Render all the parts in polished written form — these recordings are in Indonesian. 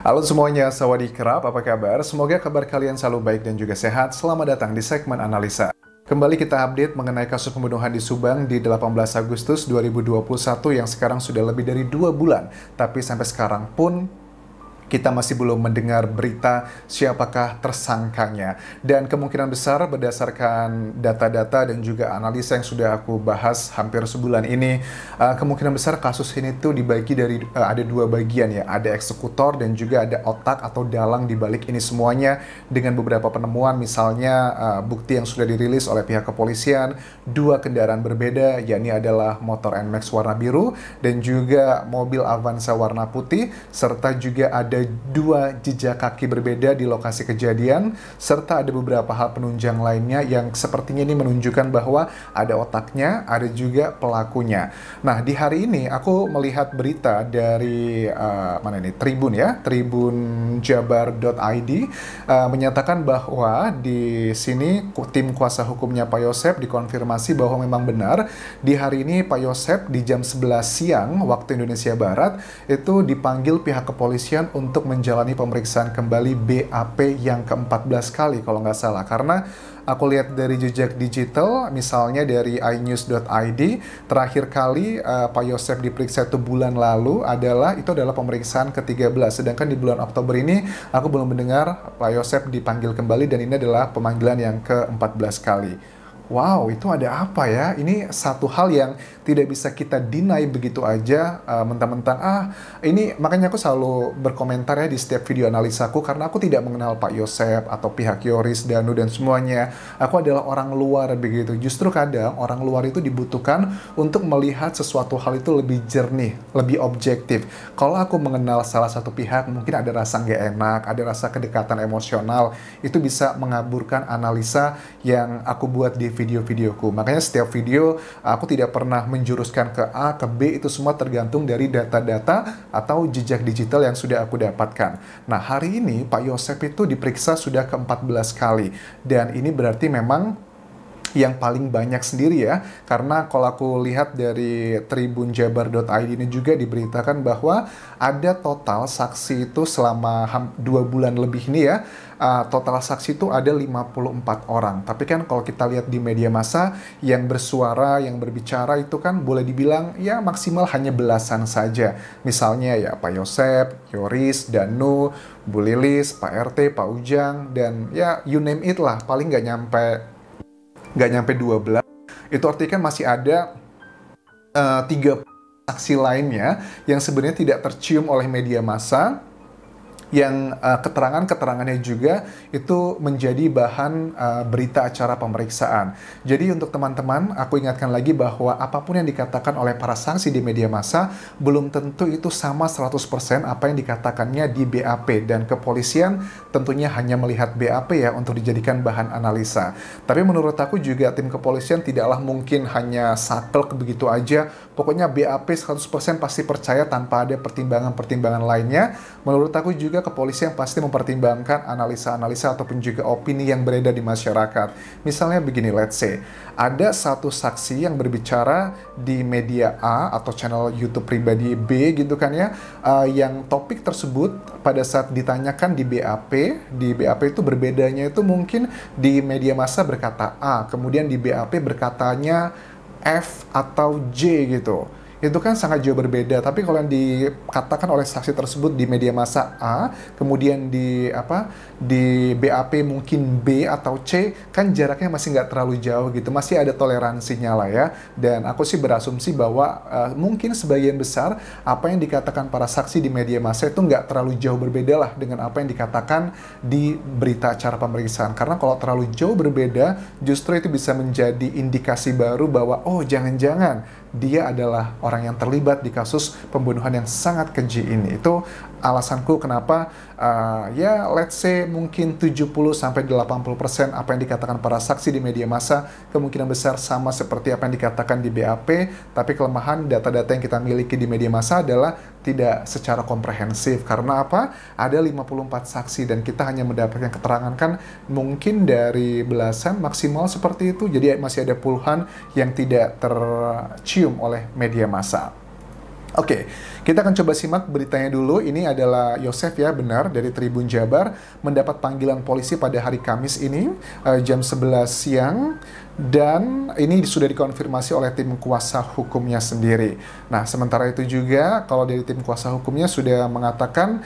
Halo semuanya, sawadee-krap, apa kabar? Semoga kabar kalian selalu baik dan juga sehat. Selamat datang di segmen analisa. Kembali kita update mengenai kasus pembunuhan di Subang di 18 Agustus 2021 yang sekarang sudah lebih dari 2 bulan. Tapi sampai sekarang pun kita masih belum mendengar berita siapakah tersangkanya. Dan kemungkinan besar berdasarkan data-data dan juga analisa yang sudah aku bahas hampir sebulan ini, kemungkinan besar kasus ini tuh dibagi dari ada dua bagian ya. Ada eksekutor dan juga ada otak atau dalang di balik ini semuanya dengan beberapa penemuan, misalnya bukti yang sudah dirilis oleh pihak kepolisian, dua kendaraan berbeda, yakni adalah motor NMAX warna biru dan juga mobil Avanza warna putih, serta juga ada dua jejak kaki berbeda di lokasi kejadian, serta ada beberapa hal penunjang lainnya yang sepertinya ini menunjukkan bahwa ada otaknya, ada juga pelakunya. Nah, di hari ini aku melihat berita dari mana ini? Tribun ya, tribunjabar.id menyatakan bahwa di sini tim kuasa hukumnya Pak Yosep dikonfirmasi bahwa memang benar di hari ini Pak Yosep di jam 11 siang waktu Indonesia Barat itu dipanggil pihak kepolisian untuk menjalani pemeriksaan kembali BAP yang ke-14 kali kalau nggak salah. Karena aku lihat dari jejak digital, misalnya dari inews.id, terakhir kali Pak Yosep diperiksa itu bulan lalu itu adalah pemeriksaan ke-13. Sedangkan di bulan Oktober ini aku belum mendengar Pak Yosep dipanggil kembali dan ini adalah pemanggilan yang ke-14 kali. Wow, itu ada apa ya? Ini satu hal yang tidak bisa kita deny begitu aja, mentang-mentang, ini makanya aku selalu berkomentar ya di setiap video analisaku, karena aku tidak mengenal Pak Yosep atau pihak Yoris, Danu, dan semuanya. Aku adalah orang luar begitu. Justru kadang orang luar itu dibutuhkan untuk melihat sesuatu hal itu lebih jernih, lebih objektif. Kalau aku mengenal salah satu pihak, mungkin ada rasa nggak enak, ada rasa kedekatan emosional, itu bisa mengaburkan analisa yang aku buat di video-videoku. Makanya setiap video aku tidak pernah menjuruskan ke A, ke B, itu semua tergantung dari data-data atau jejak digital yang sudah aku dapatkan. Nah, hari ini Pak Yosep itu diperiksa sudah ke-14 kali. Dan ini berarti memang yang paling banyak sendiri ya, karena kalau aku lihat dari tribunjabar.id ini juga diberitakan bahwa ada total saksi itu selama 2 bulan lebih ini ya, total saksi itu ada 54 orang. Tapi kan kalau kita lihat di media massa yang bersuara, yang berbicara itu kan boleh dibilang ya maksimal hanya belasan saja. Misalnya ya Pak Yosep, Yoris, Danu, Bu Lilis, Pak RT, Pak Ujang, dan ya you name it lah, paling nggak nyampe 12. Itu artinya kan masih ada 3 saksi lainnya yang sebenarnya tidak tercium oleh media massa, yang keterangannya juga itu menjadi bahan berita acara pemeriksaan. Jadi untuk teman-teman, aku ingatkan lagi bahwa apapun yang dikatakan oleh para saksi di media massa belum tentu itu sama 100% apa yang dikatakannya di BAP, dan kepolisian tentunya hanya melihat BAP ya untuk dijadikan bahan analisa. Tapi menurut aku juga tim kepolisian tidaklah mungkin hanya saklek begitu aja, pokoknya BAP 100% pasti percaya tanpa ada pertimbangan-pertimbangan lainnya. Menurut aku juga kepolisian pasti mempertimbangkan analisa-analisa ataupun juga opini yang beredar di masyarakat. Misalnya begini, let's say, ada satu saksi yang berbicara di media A atau channel YouTube pribadi B gitu kan ya, yang topik tersebut pada saat ditanyakan di BAP itu berbedanya itu mungkin di media massa berkata A, kemudian di BAP berkatanya F atau J gitu. Itu kan sangat jauh berbeda. Tapi kalau yang dikatakan oleh saksi tersebut di media massa A, kemudian di BAP mungkin B atau C, kan jaraknya masih nggak terlalu jauh gitu, masih ada toleransinya lah ya. Dan aku sih berasumsi bahwa mungkin sebagian besar apa yang dikatakan para saksi di media massa itu nggak terlalu jauh berbeda lah dengan apa yang dikatakan di berita acara pemeriksaan. Karena kalau terlalu jauh berbeda, justru itu bisa menjadi indikasi baru bahwa oh jangan-jangan dia adalah orang yang terlibat di kasus pembunuhan yang sangat keji ini. Itu alasanku kenapa ya let's say mungkin 70-80% apa yang dikatakan para saksi di media massa kemungkinan besar sama seperti apa yang dikatakan di BAP, tapi kelemahan data-data yang kita miliki di media massa adalah tidak secara komprehensif. Karena apa? Ada 54 saksi dan kita hanya mendapatkan keterangan kan mungkin dari belasan maksimal seperti itu, jadi masih ada puluhan yang tidak tercium oleh media massa. Oke, kita akan coba simak beritanya dulu. Ini adalah Yosef ya, benar, dari Tribun Jabar, mendapat panggilan polisi pada hari Kamis ini, jam 11 siang, dan ini sudah dikonfirmasi oleh tim kuasa hukumnya sendiri. Nah, sementara itu juga, kalau dari tim kuasa hukumnya sudah mengatakan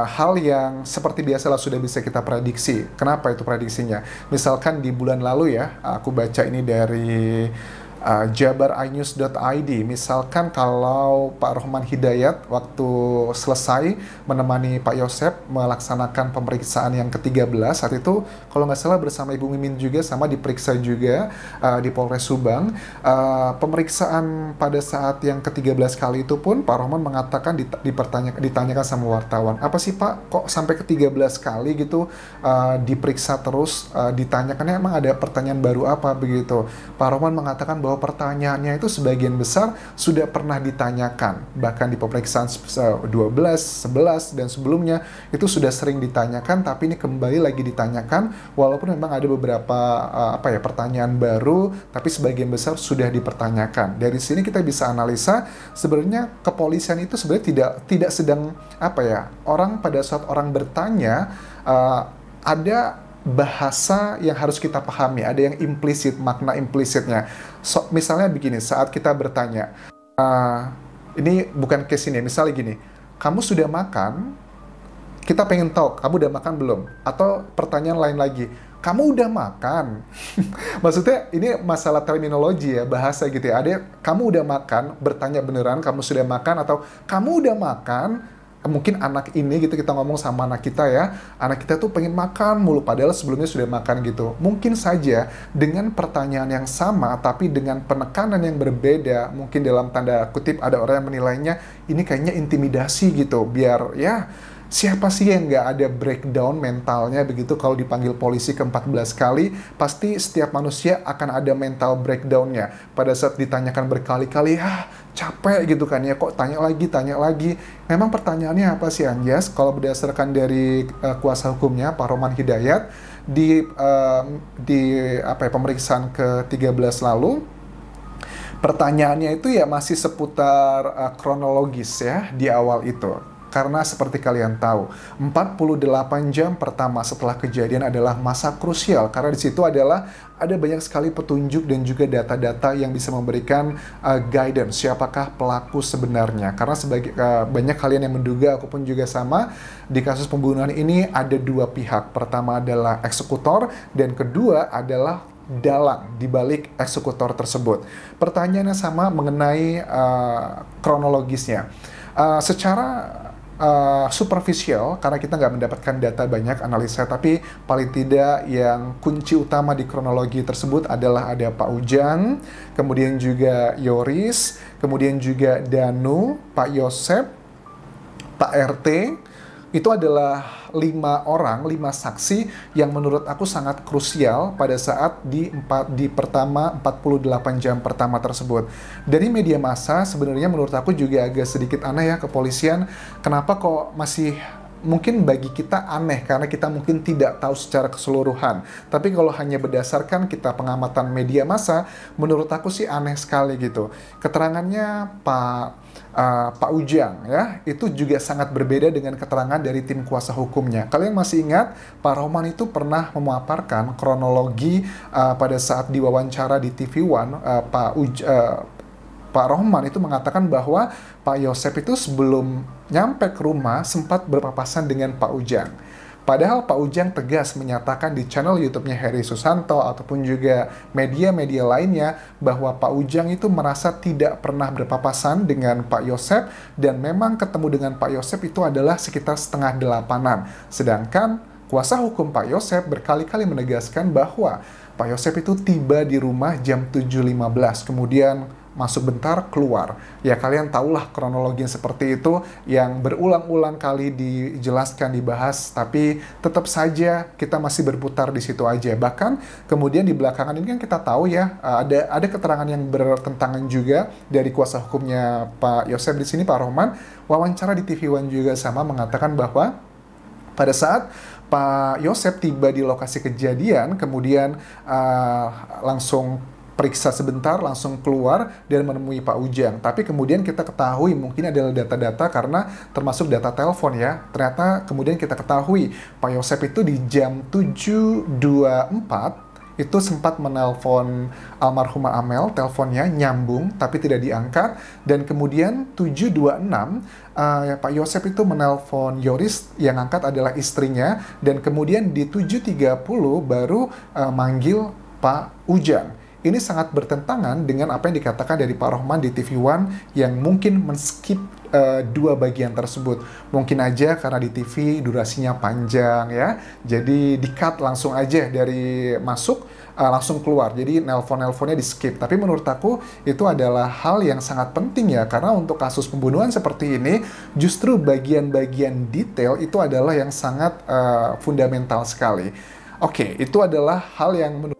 hal yang seperti biasalah sudah bisa kita prediksi. Kenapa itu prediksinya? Misalkan di bulan lalu ya, aku baca ini dari jabarinews.id. Misalkan kalau Pak Rohman Hidayat waktu selesai menemani Pak Yosep melaksanakan pemeriksaan yang ke-13 saat itu, kalau nggak salah bersama Ibu Mimin juga sama diperiksa juga di Polres Subang. Pemeriksaan pada saat yang ke-13 kali itu pun Pak Rohman mengatakan ditanyakan sama wartawan, apa sih Pak kok sampai ke-13 kali gitu diperiksa terus, ditanyakannya emang ada pertanyaan baru apa begitu. Pak Rohman mengatakan bahwa pertanyaannya itu sebagian besar sudah pernah ditanyakan, bahkan di pemeriksaan 12, 11 dan sebelumnya itu sudah sering ditanyakan, tapi ini kembali lagi ditanyakan walaupun memang ada beberapa pertanyaan baru, tapi sebagian besar sudah dipertanyakan. Dari sini kita bisa analisa sebenarnya kepolisian itu sebenarnya tidak sedang orang pada saat orang bertanya ada bahasa yang harus kita pahami, ada yang implisit, makna implisitnya. Misalnya begini, saat kita bertanya, ini bukan case ini, misalnya gini, kamu sudah makan? Kita pengen tahu, kamu udah makan belum? Atau pertanyaan lain lagi, kamu udah makan? Maksudnya ini masalah terminologi ya, bahasa gitu ya. Ada, kamu udah makan, bertanya beneran, kamu sudah makan, atau kamu udah makan? Mungkin anak ini gitu, kita ngomong sama anak kita ya, anak kita tuh pengen makan mulu padahal sebelumnya sudah makan gitu. Mungkin saja dengan pertanyaan yang sama tapi dengan penekanan yang berbeda, mungkin dalam tanda kutip ada orang yang menilainya ini kayaknya intimidasi gitu, biar ya siapa sih yang nggak ada breakdown mentalnya begitu kalau dipanggil polisi ke-14 kali, pasti setiap manusia akan ada mental breakdownnya. Pada saat ditanyakan berkali-kali, capek gitu kan ya, kok tanya lagi. Memang pertanyaannya apa sih Anjas? Kalau berdasarkan dari kuasa hukumnya, Pak Rohman Hidayat, di pemeriksaan ke-13 lalu, pertanyaannya itu ya masih seputar kronologis ya di awal itu. Karena seperti kalian tahu, 48 jam pertama setelah kejadian adalah masa krusial. Karena di situ ada banyak sekali petunjuk dan juga data-data yang bisa memberikan guidance siapakah pelaku sebenarnya. Karena banyak kalian yang menduga, aku pun juga sama, di kasus pembunuhan ini ada dua pihak. Pertama adalah eksekutor dan kedua adalah dalang di balik eksekutor tersebut. Pertanyaannya sama mengenai kronologisnya. Secara superficial, karena kita nggak mendapatkan data banyak analisa, tapi paling tidak yang kunci utama di kronologi tersebut adalah ada Pak Ujang, kemudian juga Yoris, kemudian juga Danu, Pak Yosep, Pak RT. Itu adalah 5 saksi yang menurut aku sangat krusial pada saat di 48 jam pertama tersebut. Dari media massa sebenarnya menurut aku juga agak sedikit aneh ya, kepolisian kenapa kok masih, mungkin bagi kita aneh karena kita mungkin tidak tahu secara keseluruhan. Tapi kalau hanya berdasarkan kita pengamatan media massa, menurut aku sih aneh sekali gitu. Keterangannya Pak Ujang ya, itu juga sangat berbeda dengan keterangan dari tim kuasa hukumnya. Kalian masih ingat Pak Rohman itu pernah memaparkan kronologi pada saat diwawancara di TV One, Pak Rohman itu mengatakan bahwa Pak Yosep itu sebelum nyampe ke rumah sempat berpapasan dengan Pak Ujang. Padahal Pak Ujang tegas menyatakan di channel YouTube-nya Heri Susanto ataupun juga media-media lainnya bahwa Pak Ujang itu merasa tidak pernah berpapasan dengan Pak Yosep dan memang ketemu dengan Pak Yosep itu adalah sekitar 7:30-an. Sedangkan kuasa hukum Pak Yosep berkali-kali menegaskan bahwa Pak Yosep itu tiba di rumah jam 7:15, kemudian masuk bentar, keluar. Ya kalian tahulah kronologi yang seperti itu yang berulang-ulang kali dijelaskan, dibahas, tapi tetap saja kita masih berputar di situ aja. Bahkan kemudian di belakangan ini kan kita tahu ya, ada keterangan yang bertentangan juga dari kuasa hukumnya Pak Yosep di sini, Pak Rohman, wawancara di TV One juga sama mengatakan bahwa pada saat Pak Yosep tiba di lokasi kejadian, kemudian langsung periksa sebentar, langsung keluar dan menemui Pak Ujang. Tapi kemudian kita ketahui mungkin adalah data-data karena termasuk data telepon ya. Ternyata kemudian kita ketahui Pak Yosep itu di jam 7.24 itu sempat menelpon almarhumah Amel, teleponnya nyambung tapi tidak diangkat, dan kemudian 7.26 Pak Yosep itu menelpon Yoris, yang angkat adalah istrinya, dan kemudian di 7.30 baru manggil Pak Ujang. Ini sangat bertentangan dengan apa yang dikatakan dari Pak Rohman di TV One yang mungkin men-skip dua bagian tersebut. Mungkin aja karena di TV durasinya panjang ya, jadi di-cut langsung aja dari masuk, langsung keluar. Jadi nelpon-nelponnya di-skip. Tapi menurut aku itu adalah hal yang sangat penting ya, karena untuk kasus pembunuhan seperti ini, justru bagian-bagian detail itu adalah yang sangat fundamental sekali. Oke, itu adalah hal yang menurut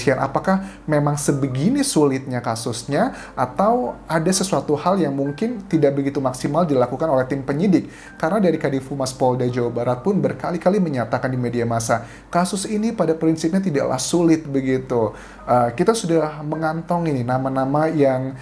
apakah memang sebegini sulitnya kasusnya, atau ada sesuatu hal yang mungkin tidak begitu maksimal dilakukan oleh tim penyidik. Karena dari Kadif Humas Polda Jawa Barat pun berkali-kali menyatakan di media massa, kasus ini pada prinsipnya tidaklah sulit begitu. Kita sudah mengantongi ini nama-nama yang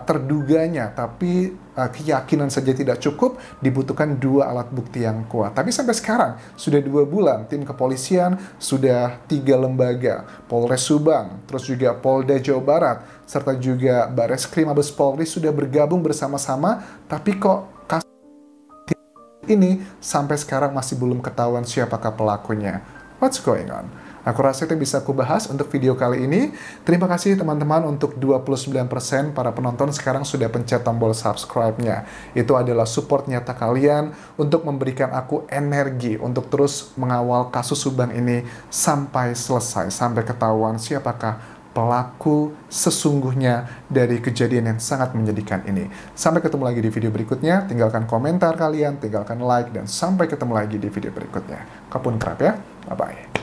terduganya, tapi keyakinan saja tidak cukup, dibutuhkan dua alat bukti yang kuat. Tapi sampai sekarang, sudah 2 bulan, tim kepolisian sudah 3 lembaga, Polres Subang, terus juga Polda Jawa Barat, serta juga Bareskrim Mabes Polri sudah bergabung bersama-sama, tapi kok kasus ini sampai sekarang masih belum ketahuan siapakah pelakunya. What's going on? Aku rasa itu bisa aku bahas untuk video kali ini. Terima kasih teman-teman untuk 29% para penonton sekarang sudah pencet tombol subscribe-nya. Itu adalah support nyata kalian untuk memberikan aku energi untuk terus mengawal kasus Subang ini sampai selesai, sampai ketahuan siapakah pelaku sesungguhnya dari kejadian yang sangat menyedihkan ini. Sampai ketemu lagi di video berikutnya. Tinggalkan komentar kalian, tinggalkan like, dan sampai ketemu lagi di video berikutnya. Kapun kerap ya. Bye-bye.